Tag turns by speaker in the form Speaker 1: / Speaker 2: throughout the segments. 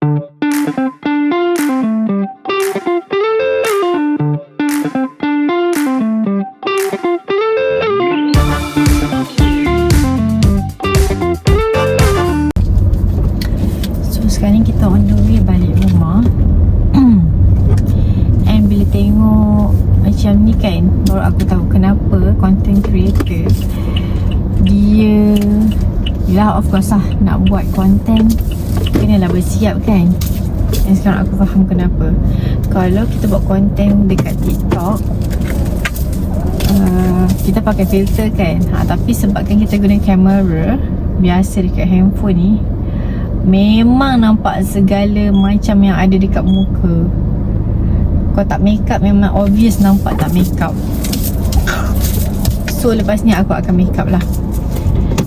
Speaker 1: Sekarang ni kita on the way balik rumah. And bila tengok macam ni kan, baru aku tahu kenapa content creator dia, yelah of course lah, nak buat content kenalah bersiap kan. Dan sekarang aku faham kenapa. Kalau kita buat content dekat TikTok, kita pakai filter kan, tapi sebabkan kita guna kamera biasa dekat handphone ni, memang nampak segala macam yang ada dekat muka. Kalau tak make up memang obvious nampak tak make up. So lepas ni aku akan make up lah.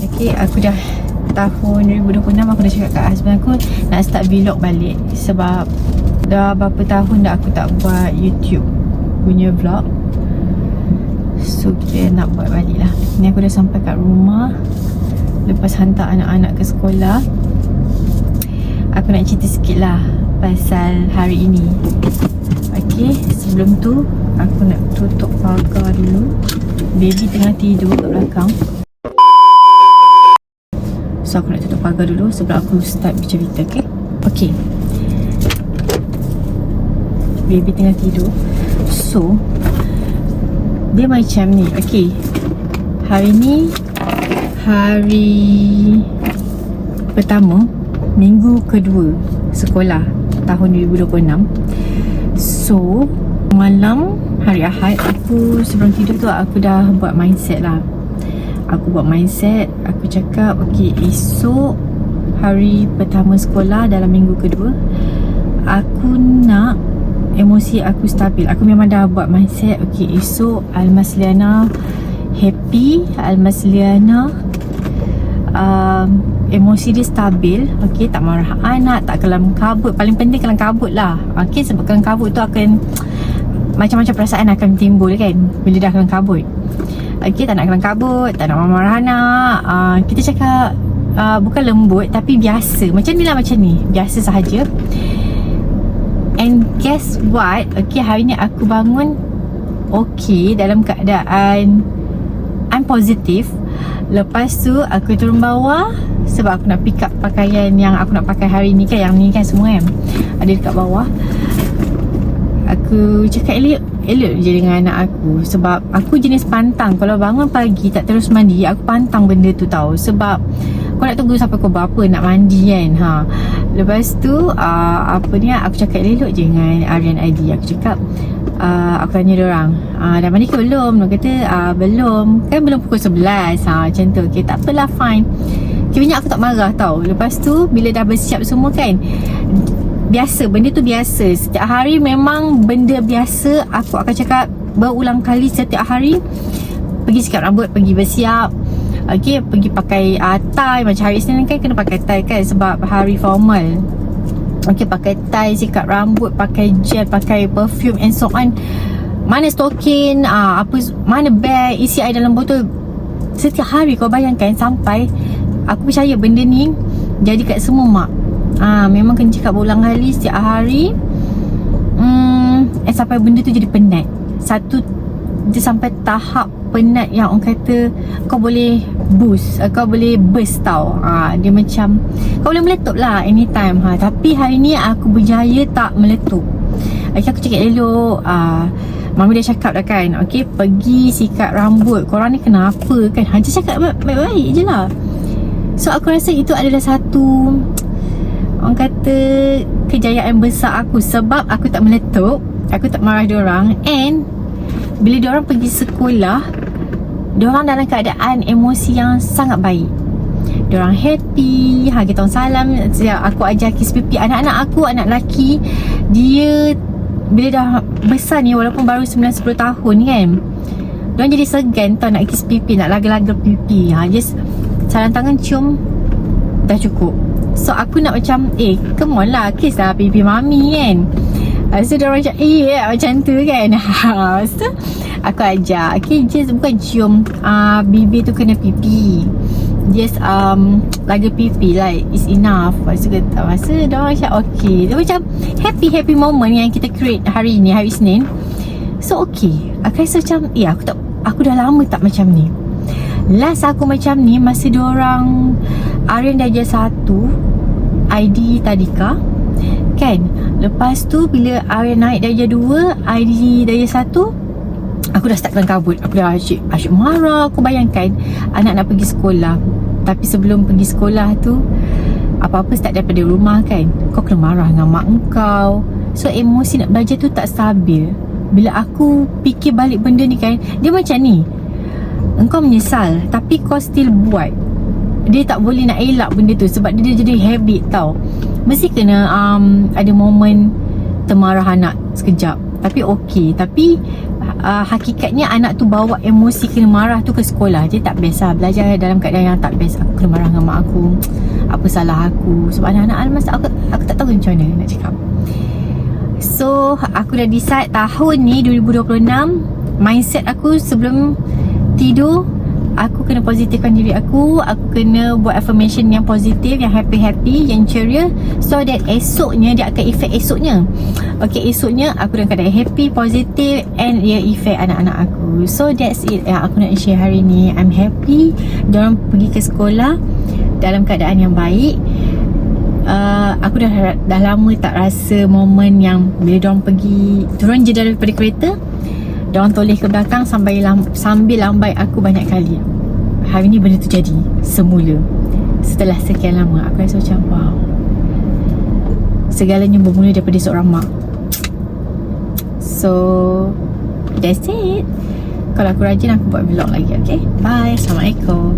Speaker 1: Okay, aku dah tahun 2026 aku dah cakap kat husband aku nak start vlog balik. Sebab dah berapa tahun dah aku tak buat YouTube punya vlog. So kita nak buat balik lah. Ni aku dah sampai kat rumah lepas hantar anak-anak ke sekolah. Aku nak cerita sikit lah pasal hari ini. Okay, sebelum tu aku nak tutup pagar dulu. Baby tengah tidur kat belakang, so aku nak tutup pagar dulu sebelum aku start bercerita. Okay, okay, baby tengah tidur. So dia macam ni. Okay, hari ni hari pertama minggu kedua sekolah tahun 2026. So malam hari Ahad, aku sebelum tidur tu aku dah buat mindset lah. Aku buat mindset, aku cakap okay, esok hari pertama sekolah dalam minggu kedua, aku nak emosi aku stabil. Aku memang dah buat mindset, okay, esok Almasliana happy, Almasliana emosi dia stabil. Okay, tak marah anak, tak kelam kabut. Paling penting kelam kabut lah. Okay, sebab kelam kabut tu akan macam-macam perasaan akan timbul kan bila dah kelam kabut. Okay, tak nak kelam kabut, tak nak marah anak. Kita cakap bukan lembut tapi biasa. Macam ni lah, macam ni, biasa sahaja. And guess what? Okay, hari ni aku bangun okay, dalam keadaan I'm positive. Lepas tu aku turun bawah sebab aku nak pick up pakaian yang aku nak pakai hari ni kan. Yang ni kan semua kan ada dekat bawah. Aku cakap elok je dengan anak aku. Sebab aku jenis pantang. Kalau bangun pagi tak terus mandi, aku pantang benda tu tau. Sebab kau nak tunggu sampai kau berapa nak mandi kan. Lepas tu apa ni, aku cakap elok je dengan Aryan ID. Aku cakap aku tanya diorang, dah mandi ke belum? Dia kata belum. Kan belum pukul 11. Macam tu. Okay, tak apalah, fine. Kira aku tak marah tau. Lepas tu bila dah bersiap semua kan, biasa, benda tu biasa. Setiap hari memang benda biasa. Aku akan cakap berulang kali setiap hari. Pergi sikat rambut, pergi bersiap. Okay, pergi pakai tie. Macam hari Isnin kan kena pakai tie kan, sebab hari formal. Okay, pakai tie, sikat rambut, pakai gel, pakai perfume and so on. Mana stokin, mana bag, isi air dalam botol. Setiap hari kau bayangkan sampai aku percaya benda ni jadi kat semua mak. Memang kena cakap berulang kali setiap hari. Sampai benda tu jadi penat. Satu, dia sampai tahap penat yang orang kata kau boleh boost, kau boleh burst tau. Dia macam kau boleh meletup lah anytime. Tapi hari ni aku berjaya tak meletup. Okay, aku cakap elok. Mami dah cakap dah kan, okay, pergi sikat rambut. Korang ni kenapa kan? Haji cakap baik-baik je lah. So aku rasa itu adalah satu, orang kata, kejayaan besar aku. Sebab aku tak meletup, aku tak marah diorang. And bila diorang pergi sekolah, diorang dalam keadaan emosi yang sangat baik. Diorang happy. Kita orang salam. Aku ajar kiss pipi anak-anak aku, anak lelaki. Dia bila dah besar ni, walaupun baru 9-10 tahun kan, diorang jadi segan tau nak kiss pipi, nak laga-laga pipi. Just salam tangan, cium, dah cukup. So aku nak macam, come on lah, kiss lah pipi mami kan. So diorang macam, macam tu kan. So aku ajar, okay, just bukan cium bibir tu kena pipi. just laga pipi like it's enough. Lepas tu kata masa dah macam okay. Dia macam happy moment yang kita create hari ni, hari Isnin. So okay, aku rasa macam aku dah lama tak macam ni. Last aku macam ni masa diorang Aryan darjah 1, ID Tadika kan. Lepas tu bila Aryan naik darjah 2, ID darjah 1, aku dah start kelang kabut. Aku dah asyik marah. Aku bayangkan anak nak pergi sekolah, tapi sebelum pergi sekolah tu apa-apa start daripada rumah kan. Kau kena marah dengan mak kau. So emosi nak belajar tu tak stabil. Bila aku fikir balik benda ni kan, dia macam ni, engkau menyesal tapi kau still buat. Dia tak boleh nak elak benda tu sebab dia jadi habit tau. Mesti kena ada momen termarah anak sekejap. Tapi okey. Tapi hakikatnya anak tu bawa emosi kena marah tu ke sekolah. Dia tak best lah. Belajar dalam keadaan yang tak best. Aku kena marah dengan mak aku. Apa salah aku? Sebab anak-anak masa aku tak tahu macam mana nak cakap. So aku dah decide tahun ni 2026, mindset aku sebelum tidur, aku kena positifkan diri aku. Aku kena buat affirmation yang positif, yang happy, yang ceria, so that esoknya dia akan efek esoknya. Okay, esoknya aku dalam keadaan happy, positif, and dia efek anak-anak aku. So that's it yang aku nak share hari ni. I'm happy diorang pergi ke sekolah dalam keadaan yang baik. Aku dah lama tak rasa momen yang bila diorang pergi, turun je daripada kereta, diorang toleh ke belakang sambil lambai aku banyak kali. Hari ni benda tu jadi semula setelah sekian lama. Aku rasa macam wow, segalanya bermula daripada seorang mak. So that's it. Kalau aku rajin aku buat vlog lagi. Okay, bye, Assalamualaikum.